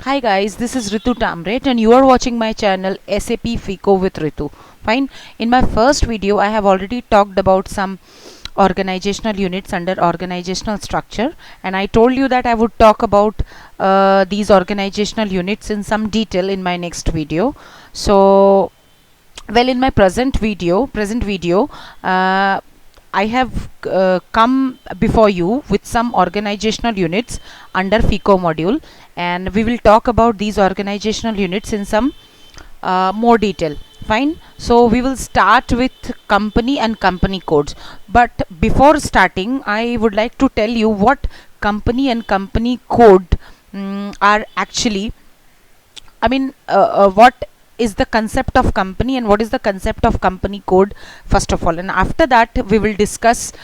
Hi guys, this is Ritu Tamret and you are watching my channel SAP FICO with Ritu. Fine. In my first video, I have already talked about some organizational units under organizational structure, and I told you that I would talk about these organizational units in some detail in my next video. So, well, in my present video, uh, I have come before you with some organizational units under FICO module, and we will talk about these organizational units in some more detail. Fine. So we will start with company and company codes. But before starting, I would like to tell you what company and company code are actually. I mean, what is the concept of company and what is the concept of company code, first of all, and after that we will discuss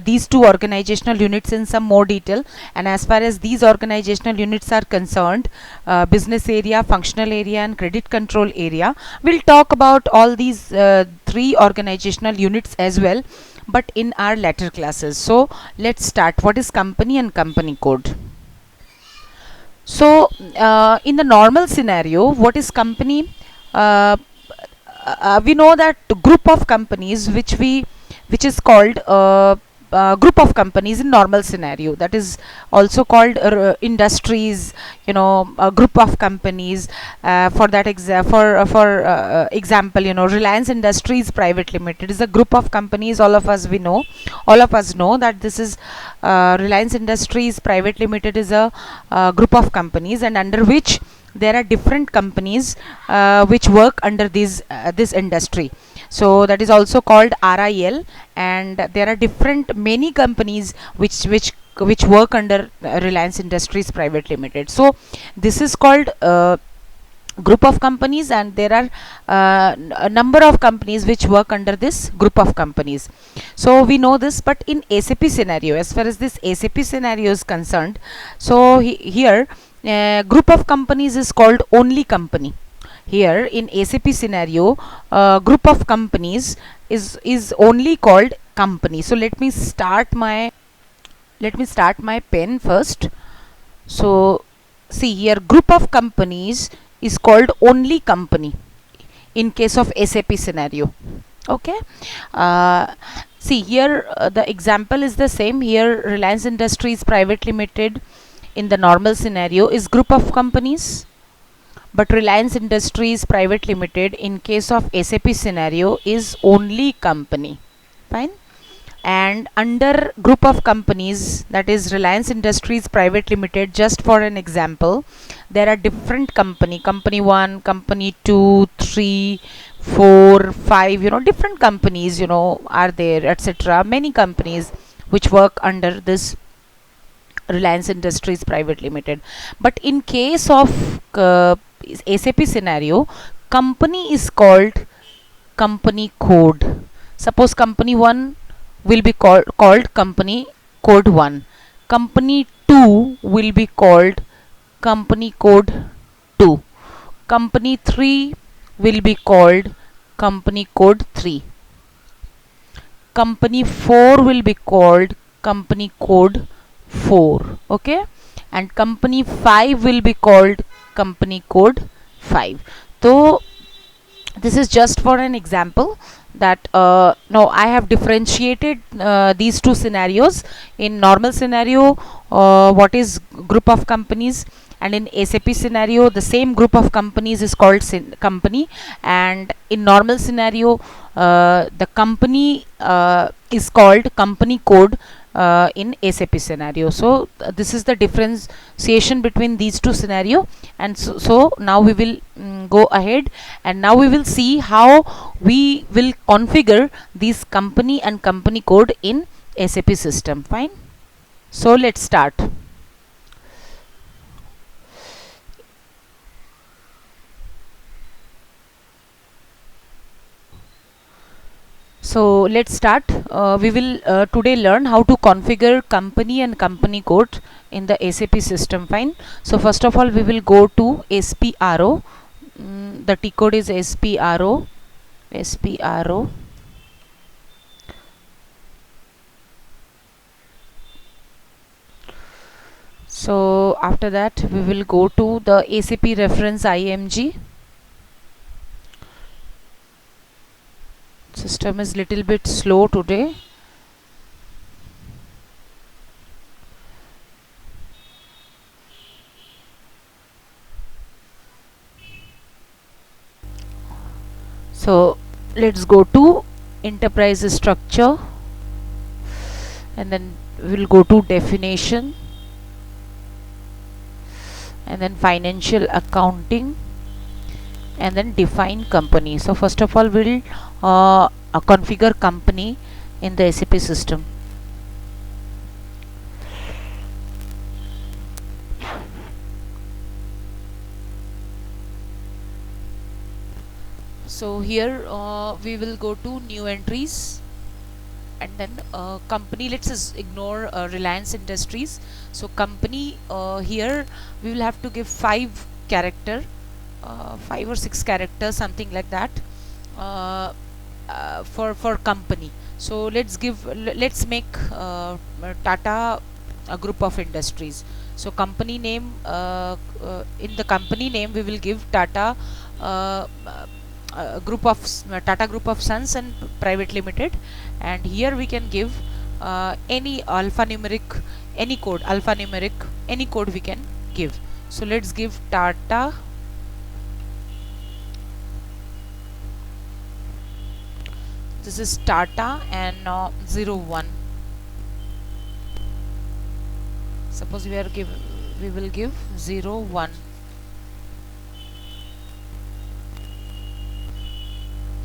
these two organizational units in some more detail. And as far as these organizational units are concerned, business area, functional area, and credit control area, we'll talk about all these three organizational units as well, but in our later classes. So let's start. What is company and company code? So, in the normal scenario, what is company? Uh, we know that group of companies which is called group of companies in normal scenario, that is also called industries, a group of companies. For example, Reliance Industries Private Limited is a group of companies. All of us know that this is Reliance Industries Private Limited is a group of companies, and under which there are different companies which work under this industry. So that is also called RIL, and there are different many companies which work under Reliance Industries Private Limited. So this is called group of companies, and there are a number of companies which work under this group of companies. So we know this, but in ASAP scenario, as far as this ASAP scenario is concerned, so here group of companies is called only company. Here in ASAP scenario, group of companies is only called company. So let me start my pen first. So see, here group of companies is called only company in case of SAP scenario. Okay. See here, the example is the same. Here Reliance Industries Private Limited in the normal scenario is group of companies, but Reliance Industries Private Limited in case of SAP scenario is only company. Fine. And under group of companies, that is Reliance Industries Private Limited, just for an example, there are different company 1, company 2, 3, 4, 5, different companies, are there, etc. Many companies which work under this Reliance Industries Private Limited. But in case of SAP scenario, company is called company code. Suppose company 1 will be called company code 1. Company 2 will be called company code 2. Company 3 will be called company code 3. Company 4 will be called company code 4. Okay, and company 5 will be called company code 5. So this is just for an example that no, I have differentiated these two scenarios. In normal scenario, what is group of companies, and in SAP scenario the same group of companies is called company, and in normal scenario the company is called company code in SAP scenario. So this is the differentiation between these two scenario. And so now we will go ahead, and now we will see how we will configure this company and company code in SAP system. Fine. So let's start. So let's start. We will today learn how to configure company and company code in the SAP system. Fine. So first of all, we will go to SPRO. The T code is SPRO. SPRO. So after that we will go to the ACP reference IMG. System is little bit slow today. So let's go to enterprise structure, and then we'll go to definition, and then financial accounting, and then define company. So first of all we'll configure company in the SAP system. So here we will go to new entries, and then company, let's ignore Reliance Industries. So company, here we will have to give 5 or 6 characters, something like that, for company. So let's make Tata a group of industries. So company name, in the company name we will give Tata Tata Group of Sons and Private Limited, and here we can give any alphanumeric, any code, alphanumeric, any code we can give. So let's give Tata, this is Tata and 01. Suppose we will give 01.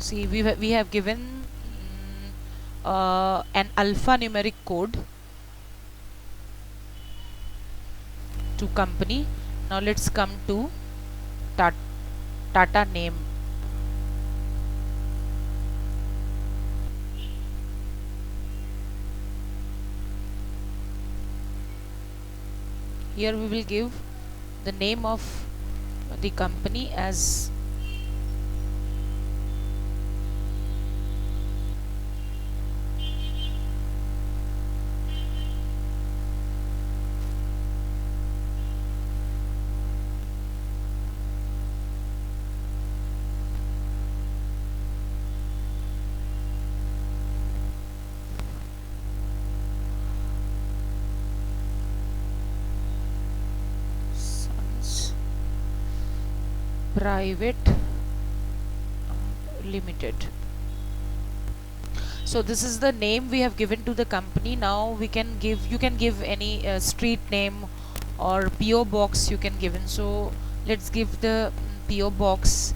See, we have given an alphanumeric code to company. Now let's come to Tata name. Here we will give the name of the company as Private Limited. So this is the name we have given to the company. Now we can give, you can give any street name or PO box you can give in. So let's give the PO box.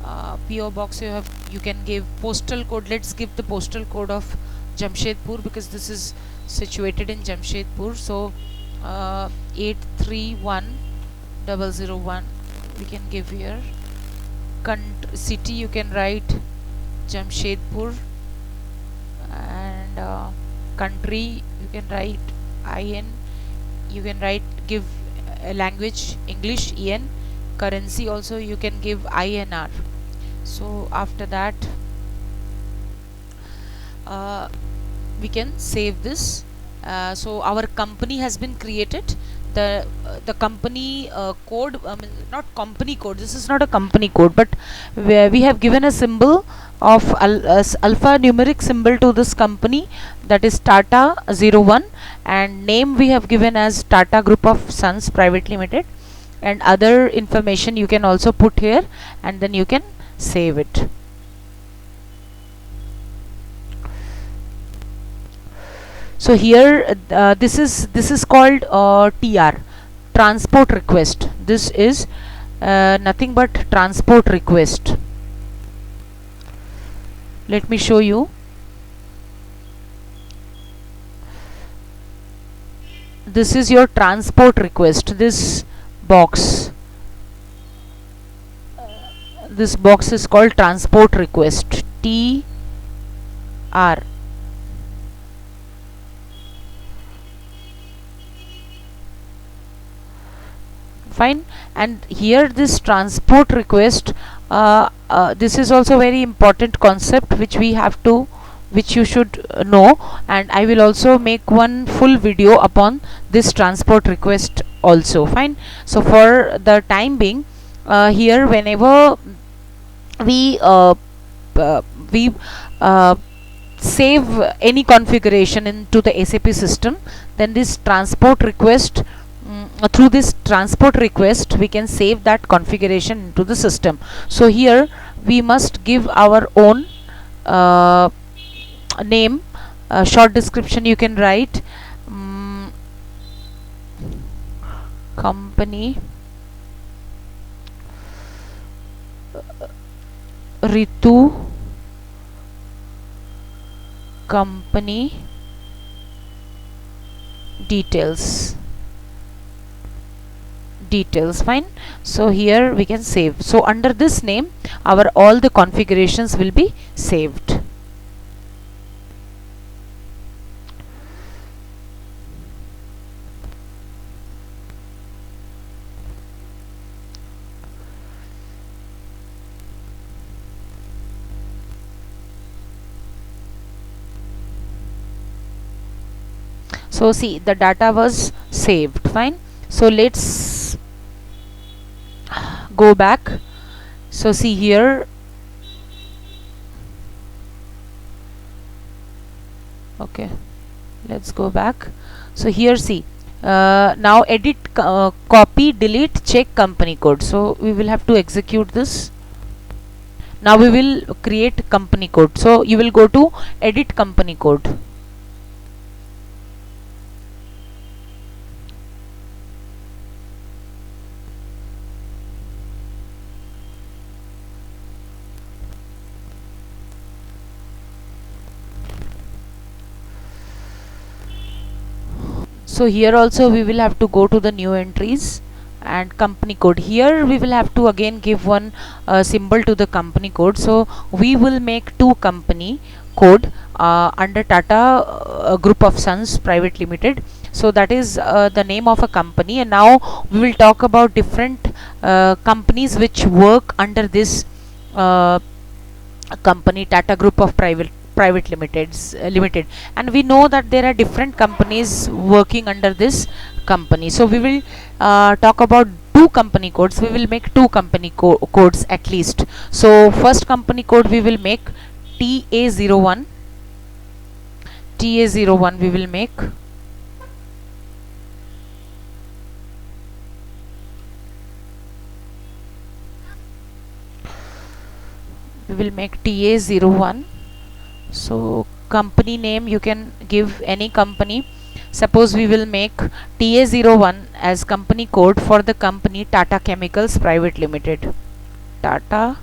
PO box you can give postal code. Let's give the postal code of Jamshedpur, because this is situated in Jamshedpur. So 831001 we can give here. City you can write Jamshedpur, and country you can write IN, you can write, give language English EN, currency also you can give INR. So after that we can save this. So our company has been created. The company code, not company code, this is not a company code, but we have given a symbol of alphanumeric symbol to this company, that is Tata 01, and name we have given as Tata Group of Sons Private Limited, and other information you can also put here, and then you can save it. So here this is called TR, transport request. This is nothing but transport request. Let me show you. This is your transport request. This box is called transport request, TR. Fine. And here this transport request, this is also very important concept which you should know, and I will also make one full video upon this transport request also. Fine. So for the time being, here whenever we uh, we uh, save any configuration into the SAP system, then this transport request, through this transport request we can save that configuration into the system. So here we must give our own uh, name, short description you can write, company Ritu company details. Fine. So here we can save. So under this name our all the configurations will be saved. So see, the data was saved. Fine. So let's go back. So see here, okay, let's go back. So here see, now edit, copy, delete, check company code. So we will have to execute this. Now we will create company code. So you will go to edit company code. So here also we will have to go to the new entries and company code. Here we will have to again give one symbol to the company code. So we will make two company code under Tata Group of Sons Private Limited. So that is the name of a company, and now we will talk about different companies which work under this company Tata Group of Private Limited, and we know that there are different companies working under this company. So we will talk about two company codes. We will make two company codes at least. So first company code we will make TA01. TA01 we will make. We will make TA01. So company name you can give any company. Suppose we will make TA01 as company code for the company Tata Chemicals Private Limited. Tata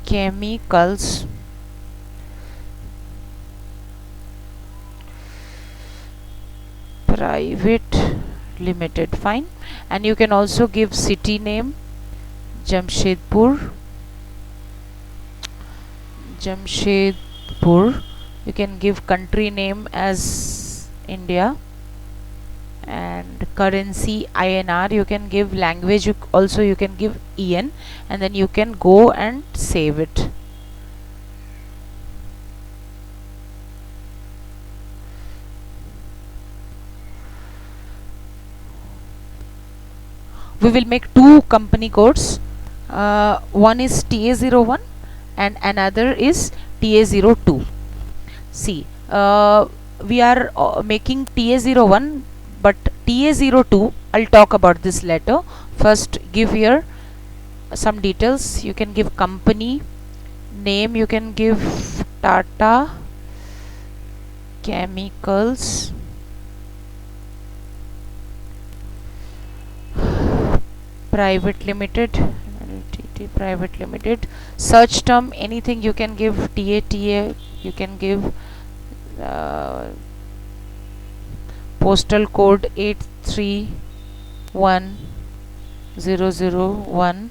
Chemicals Private Limited. Fine. And you can also give city name Jamshedpur. You can give country name as India, and currency INR. You can give language also, you can give EN, and then you can go and save it. We will make two company codes. One is TA01 and another is TA02. See, we are making TA01, but TA02 I'll talk about this later. First give here some details. You can give company name, you can give Tata Chemicals Private Limited, Private Limited. Search term anything you can give, TATA, you can give postal code 831001.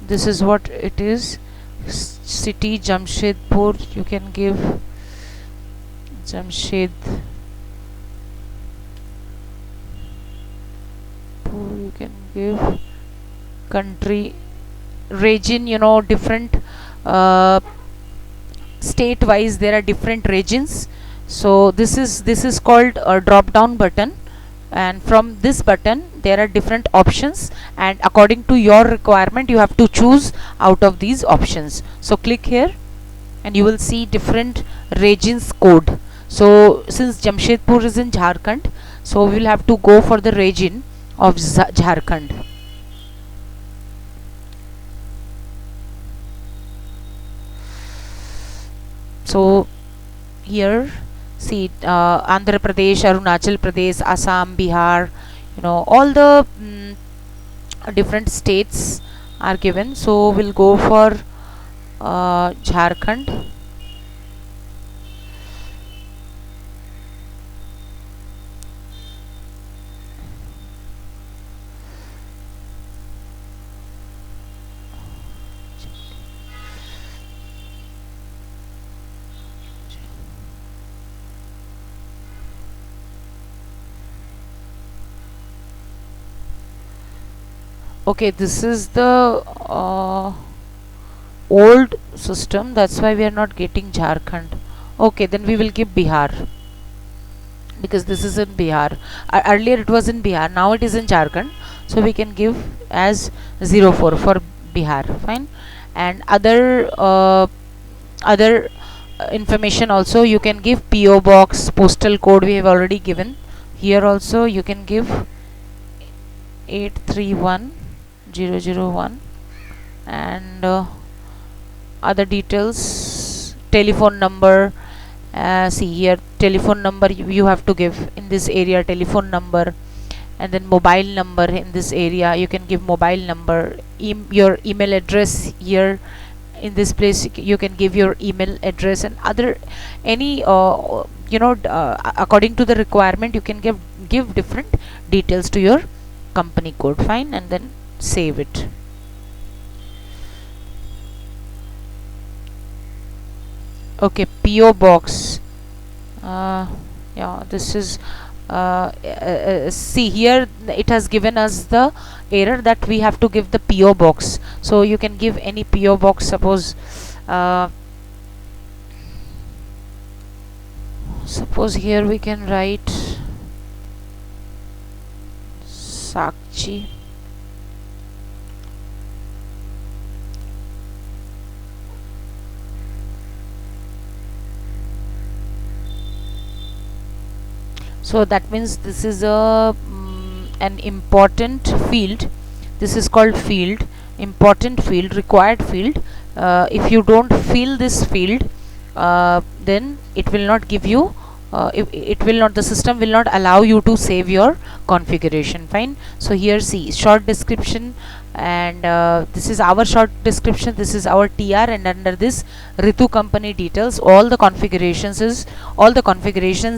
This is what it is. City Jamshedpur, you can give Jamshedpur, you can give country, region, you know, different state wise there are different regions. So this is called a drop down button. and from this button there are different options, and according to your requirement you have to choose out of these options. So click here and you will see different regions code. So since Jamshedpur is in Jharkhand, so we will have to go for the region of Jharkhand. So here see Andhra Pradesh, Arunachal Pradesh, Assam, Bihar, all the different states are given. So we'll go for Jharkhand. Okay, this is the old system, that's why we are not getting Jharkhand. Okay, then we will give Bihar, because this is in Bihar. Earlier it was in Bihar, now it is in Jharkhand, so we can give as 04 for Bihar. Fine. And other information also you can give. PO box, postal code we have already given. Here also you can give 831001, and other details, telephone number. See here, telephone number you have to give in this area, telephone number, and then mobile number. In this area you can give mobile number. Your email address here in this place you can give your email address, and other any according to the requirement you can give different details to your company code. Fine. And then save it. Okay, PO box. Yeah, this is see here it has given us the error that we have to give the PO box. So you can give any PO box. Suppose here we can write Sakchi. So that means this is an important field. This is called field, important field, required field. If you don't fill this field, then it will not give you the system will not allow you to save your configuration. Fine. So here see short description, and this is our short description, this is our TR, and under this Ritu company details, all the configurations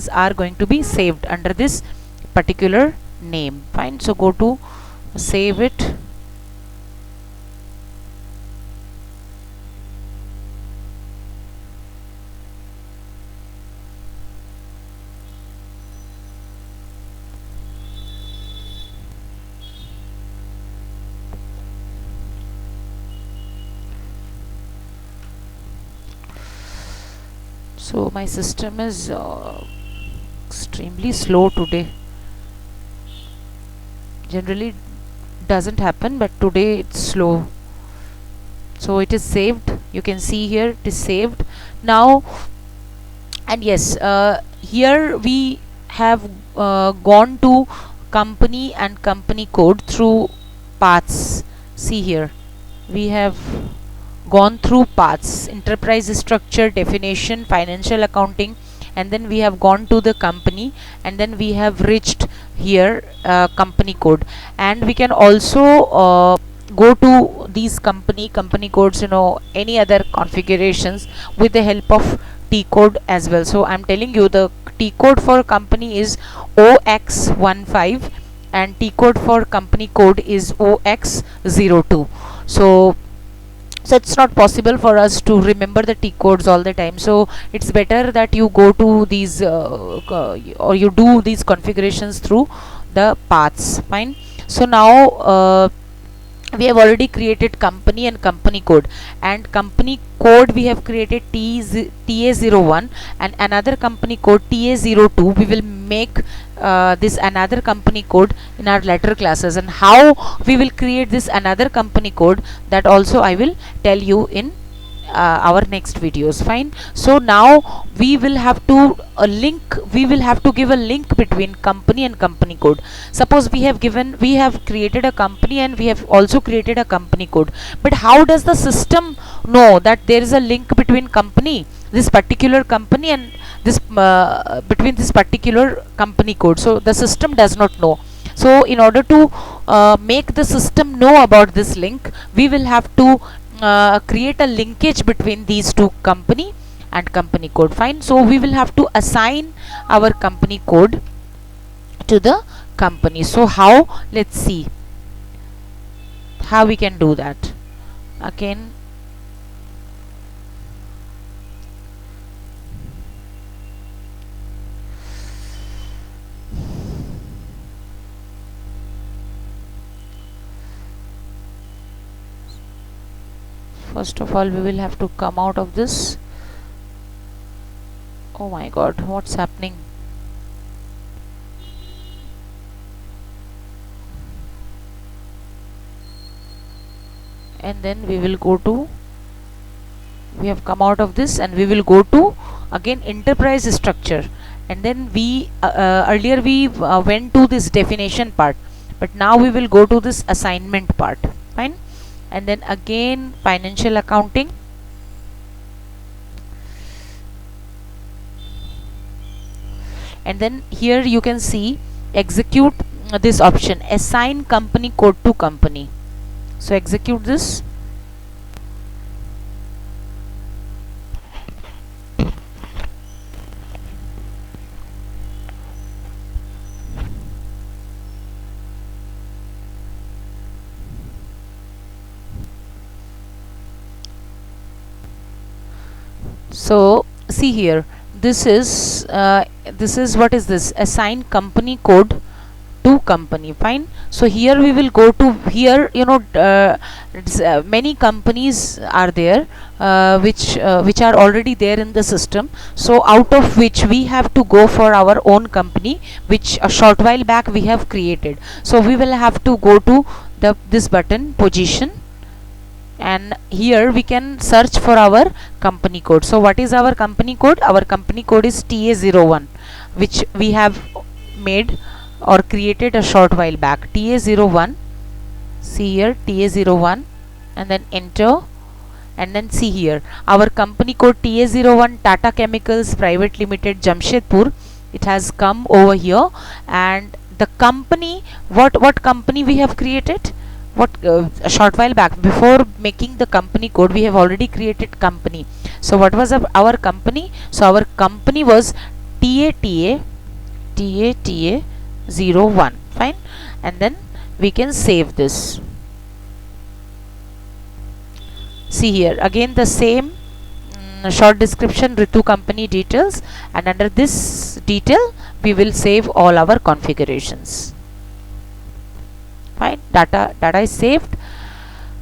are going to be saved under this particular name. Fine. So go to save it. So my system is extremely slow today. Generally doesn't happen, but today it's slow. So it is saved. You can see here it is saved now. And yes, here we have gone to company and company code through paths. See here we have gone through paths: enterprise structure, definition, financial accounting, and then we have gone to the company, and then we have reached here company code. And we can also go to these company codes, any other configurations with the help of T code as well. So I'm telling you the T code for company is OX15 and T code for company code is OX02. So it's not possible for us to remember the T codes all the time. So it's better that you go to these or you do these configurations through the paths. Fine. So now we have already created company and company code, and company code we have created TA01 and another company code TA02. We will make this another company code in our later classes, and how we will create this another company code, that also I will tell you in our next videos. Fine. So now we will have to give a link between company and company code. Suppose we have created a company and we have also created a company code, but how does the system know that there is a link between this particular company and this between this particular company code? So the system does not know. So in order to make the system know about this link, we will have to create a linkage between these two, company and company code. Fine. So we will have to assign our company code to the company. So how? Let's see how we can do that. Again, first of all we will have to come out of this. Oh my god, what's happening? And then we will go to, we have come out of this, and we will go to again enterprise structure, and then we earlier we went to this definition part, but now we will go to this assignment part. Fine. And then again financial accounting, and then here you can see execute this option, assign company code to company. So execute this. So see here, this is what is this, assign company code to company. Fine. So here we will go to, here many companies are there which are already there in the system. So out of which we have to go for our own company, which a short while back we have created. So we will have to go to this button, position, and here we can search for our company code. So what is our company code? Our company code is TA01, which we have made or created a short while back. TA01, see here, TA01, and then enter, and then see here our company code TA01, Tata Chemicals Private Limited, Jamshedpur. It has come over here, and the company, what company we have created? A short while back, before making the company code, we have already created company. So what was our company? So our company was TATA 01. Fine. And then we can save this. See here again the same short description, Ritu company details, and under this detail we will save all our configurations. Fine. Data is saved.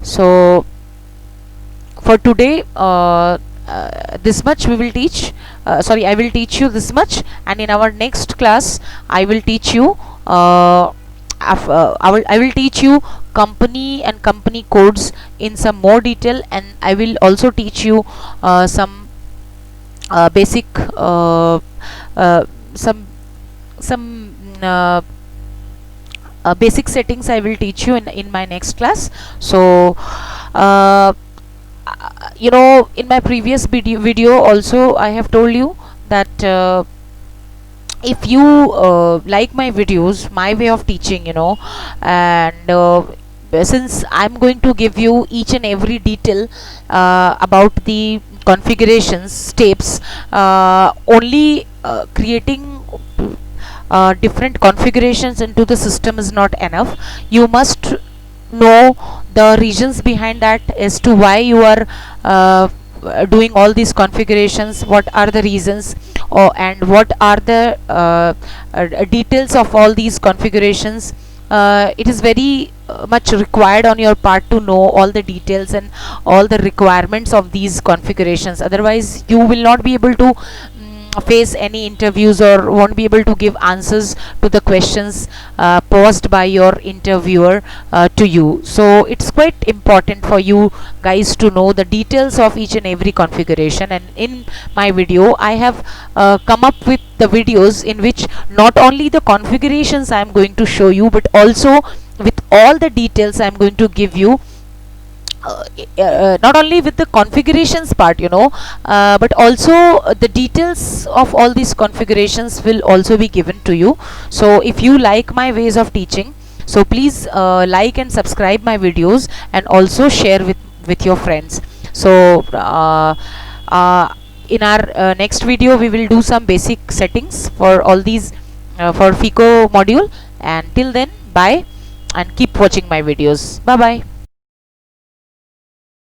So for today this much we will teach. I will teach you this much, and in our next class I will teach you I will teach you company and company codes in some more detail, and I will also teach you some basic basic settings I will teach you in my next class. So in my previous video also I have told you that if you like my videos, my way of teaching, and since I'm going to give you each and every detail about the configurations steps, only creating different configurations into the system is not enough. You must know the reasons behind that, as to why you are doing all these configurations, what are the reasons, and what are the details of all these configurations. It is very much required on your part to know all the details and all the requirements of these configurations. Otherwise you will not be able to face any interviews or won't be able to give answers to the questions posed by your interviewer to you. So it's quite important for you guys to know the details of each and every configuration, and in my video I have come up with the videos in which not only the configurations I am going to show you, but also with all the details I am going to give you, not only with the configurations part, but also the details of all these configurations will also be given to you. So if you like my ways of teaching, so please like and subscribe my videos, and also share with your friends. So in our next video we will do some basic settings for all these for FICO module. And till then, bye, and keep watching my videos. Bye bye.